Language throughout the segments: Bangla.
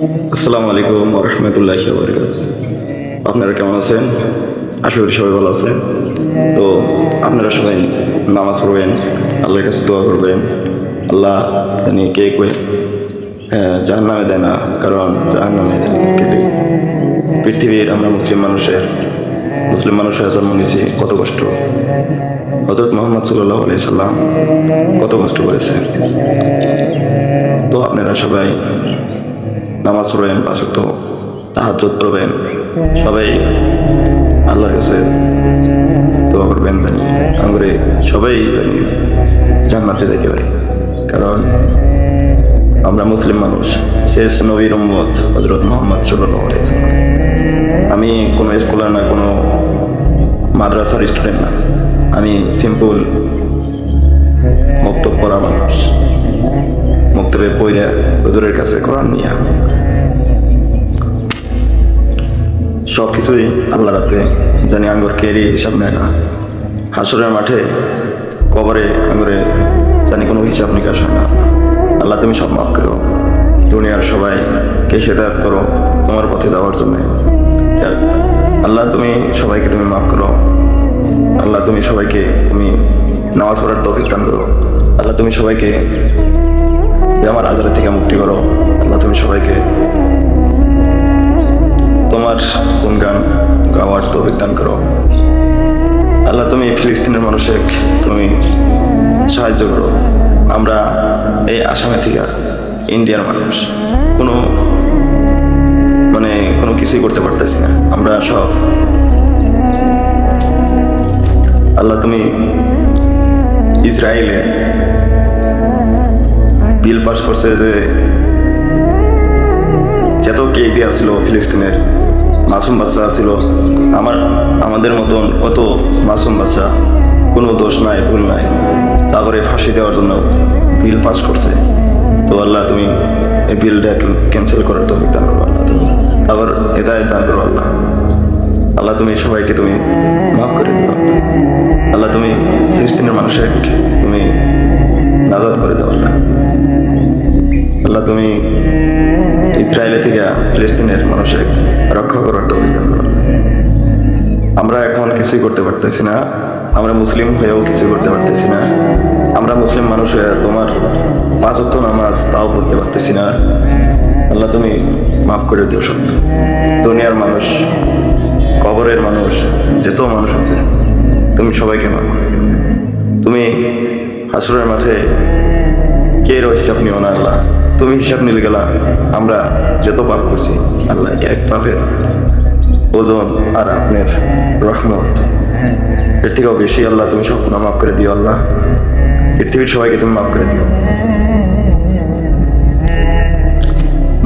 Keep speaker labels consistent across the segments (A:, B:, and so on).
A: আসসালামু আলাইকুম রহমতুল্লাহি ওয়া বারাকাতুহু। আপনারা কেমন আছেন? আশা করি সবাই ভালো আছেন। তো আপনারা সবাই নামাজ পড়বেন, আল্লাহর কাছে দোয়া করবেন। আল্লাহ জানি কে কয়ে জাহান্নামে দেয় না, কারণ জাহান্নামে গেলে পৃথিবীর আমরা মুসলিম মানুষের জন্ম নিয়েছি কত কষ্ট। হযরত মুহাম্মদ সাল্লাল্লাহু আলাইহি সাল্লাম কত কষ্ট করেছেন। তো আপনারা সবাই নামাজ পড়বেন, 5 ওয়াক্ত তাহাজ্জুদ পড়বেন, সবাই আল্লাহর কাছে দোয়া করবেন জানি আমরা সবাই জানি জান্নাতে যাইতে পারি। কারণ আমরা মুসলিম মানুষ, শেষ নবীর উম্মত হযরত মুহাম্মদ সাল্লাল্লাহু আলাইহি সাল্লাম। আমি কোনো স্কুলের না, কোনো মাদ্রাসার স্টুডেন্ট না, আমি সিম্পল মক্তব পড়া মানুষ। মক্তবে পড়া হুজুরের কাছে কোরআন নিয়া সব কিছুই আল্লাহ রাতে জানি আঙ্গুর কেরি হিসাব নেয় না। হাসরের মাঠে কবরে আঙ্গুরে জানি কোনো হিসাব নিকাশ হয় না। আল্লাহ তুমি সব মাফ করো, দুনিয়ার সবাইকে হেদায়েত করো তোমার পথে যাওয়ার জন্য। আল্লাহ তুমি সবাইকে তুমি মাফ করো। আল্লাহ তুমি সবাইকে তুমি নামাজ পড়ার তৌফিক দান করো। আল্লাহ তুমি সবাইকে আমার আজারের থেকে মুক্তি করো। আল্লাহ তুমি সবাইকে তোমার গুণগান গাওয়ার তৌফিক দান করো। আল্লাহ তুমি ফিলিস্তিনের মানুষকে তুমি সাহায্য করো। আমরা এই আসামে থেকে ইন্ডিয়ার মানুষ কোনো কিছুই করতে পারতেছি না। আমরা সব আল্লাহ তুমি ইসরায়েলে বিল পাস করছে যে যত কেদি আসছিল ফিলিস্তিনের মাসুম বাচ্চা ছিল, আমাদের মতন কত মাসুম বাচ্চা, কোনো দোষ নাই ভুল নাই, তারপরে ফাঁসি দেওয়ার জন্য বিল পাস করছে। তো আল্লাহ তুমি এই বিলটা ক্যান্সেল করার তৌফিক দান করো। আল্লাহ তুমি তারপর হেদায়েত দান করো। আল্লাহ তুমি সবাইকে তুমি মাফ করে দিও। আল্লাহ তুমি ফিলিস্তিনের মানুষের তুমি নাজাত করে দাও। আল্লাহ তুমি ইসরায়েলে থেকে ফিলিস্তিনের মানুষের রক্ষা করার তৌফিক দান করো। আমরা এখন কিছুই করতে পারতেছি না, আমরা মুসলিম হয়েও কিছু করতে পারতেছি না। আমরা মুসলিম মানুষ হয়ে তোমার 5 ওয়াক্ত নামাজ তাও পড়তে পারতেছি না। আল্লাহ তুমি মাফ করে দিও সব। দুনিয়ার মানুষ, কবরের মানুষ, যত মানুষ আছে তুমি সবাইকে মাফ করে দিও। তুমি হাসরের মাঠে কে হিসাব নিও না আল্লাহ, তুমি হিসাব নিলে গেলা আমরা যত পাপ করছি আল্লাহ এক পাপের ওজন আর আপনার রহমত এর থেকেও বেশি। আল্লাহ তুমি সব গুনাহ মাফ করে দিও। আল্লাহ পৃথিবীর সবাইকে তুমি মাফ করে দিও।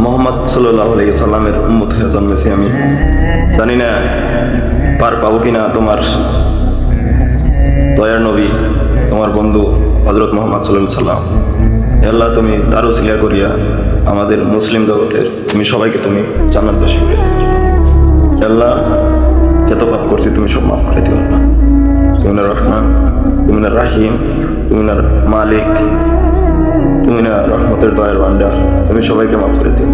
A: মুহাম্মদ সাল্লাল্লাহু আলাইহি সাল্লামের উম্মত হয়ে জন্মেছি আমি, জানি না পার পাবো কিনা তোমার দয়ার নবী, তোমার বন্ধু হযরত মুহাম্মদ সাল্লাল্লাহু আলাইহি সাল্লাম। আল্লাহ তুমি তার ওসিলা করিয়া আমাদের মুসলিম জগতের তুমি সবাইকে তুমি জান্নাতবাসী করে দিও। আল্লাহ যত পাপ করছি তুমি সব মাফ করে দিও। আল্লাহ তুমি না রহমান, তুমি না রাহিম, তুমি না মালিক, তুমি না রহমতের দয়ার ভান্ডার, তুমি সবাইকে মাফ করে দিও।